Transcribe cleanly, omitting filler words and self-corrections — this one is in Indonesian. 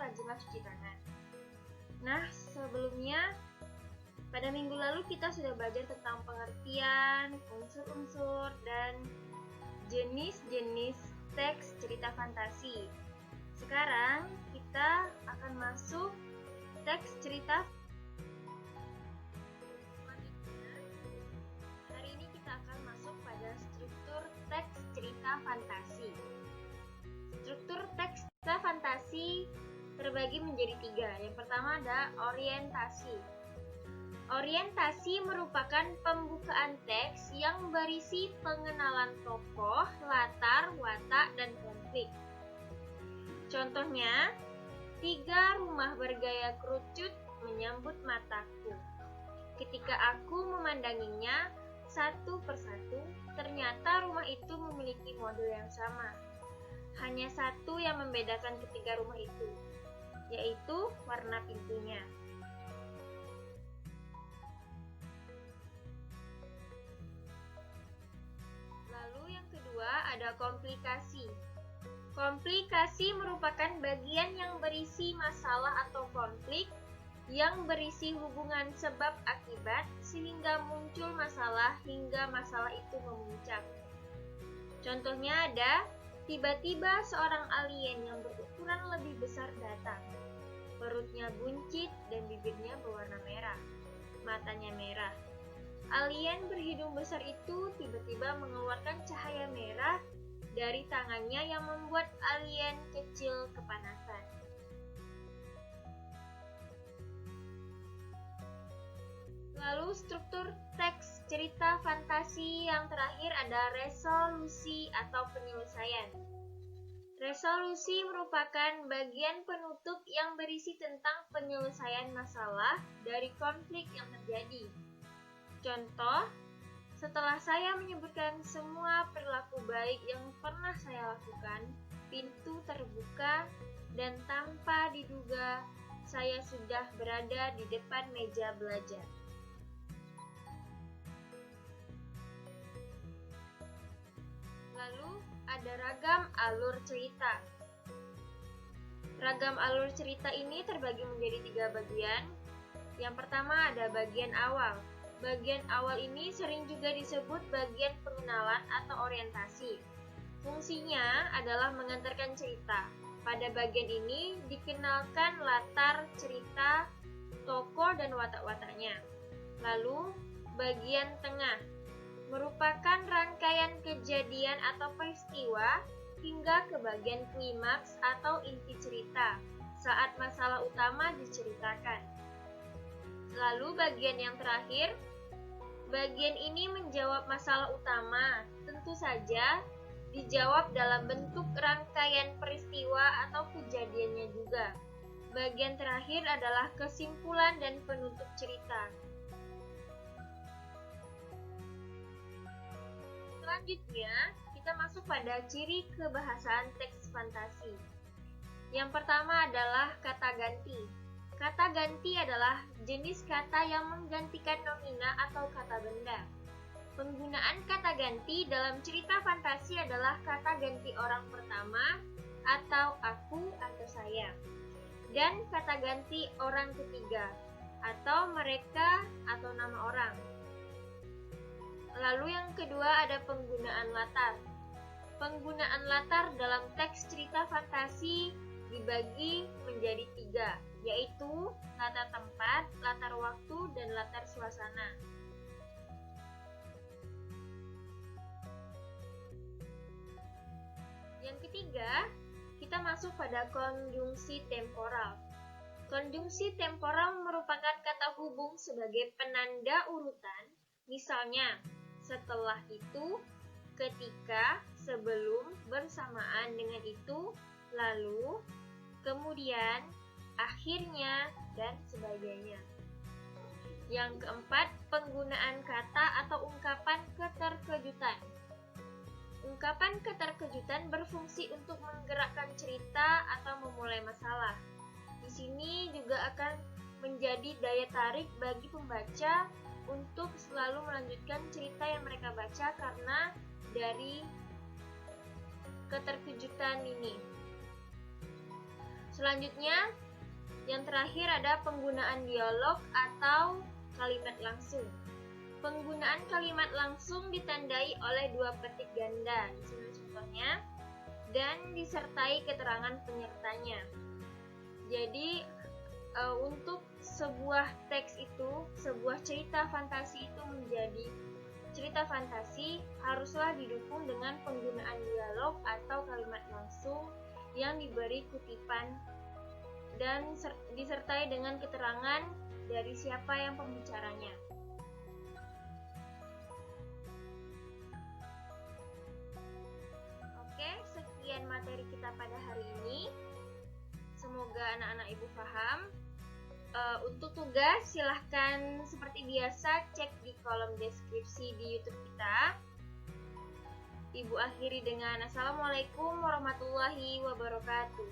rajinlah cuci tangan. Nah, sebelumnya pada minggu lalu kita sudah belajar tentang pengertian, unsur-unsur, dan jenis-jenis teks cerita fantasi. Sekarang kita akan masuk teks cerita. Hari ini kita akan masuk pada struktur teks cerita fantasi. Struktur teks cerita fantasi terbagi menjadi 3. Yang pertama ada orientasi. Orientasi merupakan pembukaan teks yang berisi pengenalan tokoh, latar, watak, dan konflik. Contohnya, 3 rumah bergaya kerucut menyambut mataku. Ketika aku memandanginya satu persatu, ternyata rumah itu memiliki model yang sama. Hanya satu yang membedakan ketiga rumah itu, yaitu warna pintunya. Lalu yang kedua ada komplikasi. Komplikasi merupakan bagian yang berisi masalah atau konflik yang berisi hubungan sebab akibat sehingga muncul masalah hingga masalah itu memuncak. Contohnya ada tiba-tiba seorang alien yang berukuran lebih besar datang. Perutnya buncit dan bibirnya berwarna merah. Matanya merah. Alien berhidung besar itu tiba-tiba mengeluarkan cahaya merah dari tangannya yang membuat alien kecil kepanasan. Lalu struktur teks cerita fantasi yang terakhir ada resolusi atau penyelesaian. Resolusi merupakan bagian penutup yang berisi tentang penyelesaian masalah dari konflik yang terjadi. Contoh, setelah saya menyebutkan semua perilaku baik yang pernah saya lakukan, pintu terbuka dan tanpa diduga saya sudah berada di depan meja belajar. Lalu ada ragam alur cerita. Ragam alur cerita ini terbagi menjadi 3 bagian. Yang pertama ada bagian awal. Bagian awal ini sering juga disebut bagian pengenalan atau orientasi. Fungsinya adalah mengantarkan cerita. Pada bagian ini dikenalkan latar cerita, tokoh, dan watak-wataknya. Lalu, bagian tengah merupakan rangkaian kejadian atau peristiwa hingga ke bagian klimaks atau inti cerita saat masalah utama diceritakan. Lalu bagian yang terakhir, bagian ini menjawab masalah utama, tentu saja dijawab dalam bentuk rangkaian peristiwa atau kejadiannya juga. Bagian terakhir adalah kesimpulan dan penutup cerita. Selanjutnya, kita masuk pada ciri kebahasaan teks fantasi. Yang pertama adalah kata ganti. Kata ganti adalah jenis kata yang menggantikan nomina atau kata benda. Penggunaan kata ganti dalam cerita fantasi adalah kata ganti orang pertama atau aku atau saya, dan kata ganti orang ketiga atau mereka atau nama orang. Lalu yang kedua ada penggunaan latar. Penggunaan latar dalam teks cerita fantasi dibagi menjadi 3, yaitu latar tempat, latar waktu, dan latar suasana. Yang ketiga, kita masuk pada konjungsi temporal. Konjungsi temporal merupakan kata hubung sebagai penanda urutan, misalnya setelah itu, ketika, sebelum, bersamaan dengan itu, lalu, kemudian, akhirnya, dan sebagainya. Yang keempat, penggunaan kata atau ungkapan keterkejutan. Ungkapan keterkejutan berfungsi untuk menggerakkan cerita atau memulai masalah. Di sini juga akan menjadi daya tarik bagi pembaca untuk selalu melanjutkan cerita yang mereka baca karena dari keterkejutan ini. Selanjutnya, yang terakhir ada penggunaan dialog atau kalimat langsung. Penggunaan kalimat langsung ditandai oleh dua petik ganda, di sini contohnya, dan disertai keterangan penyertanya. Jadi, untuk sebuah teks itu, sebuah cerita fantasi itu menjadi cerita fantasi, haruslah didukung dengan penggunaan dialog atau kalimat langsung yang diberi kutipan dan disertai dengan keterangan dari siapa yang pembicaranya. Oke, sekian materi kita pada hari ini. Semoga anak-anak ibu paham. Untuk tugas, silahkan seperti biasa cek di kolom deskripsi di YouTube kita. Ibu akhiri dengan Assalamualaikum warahmatullahi wabarakatuh.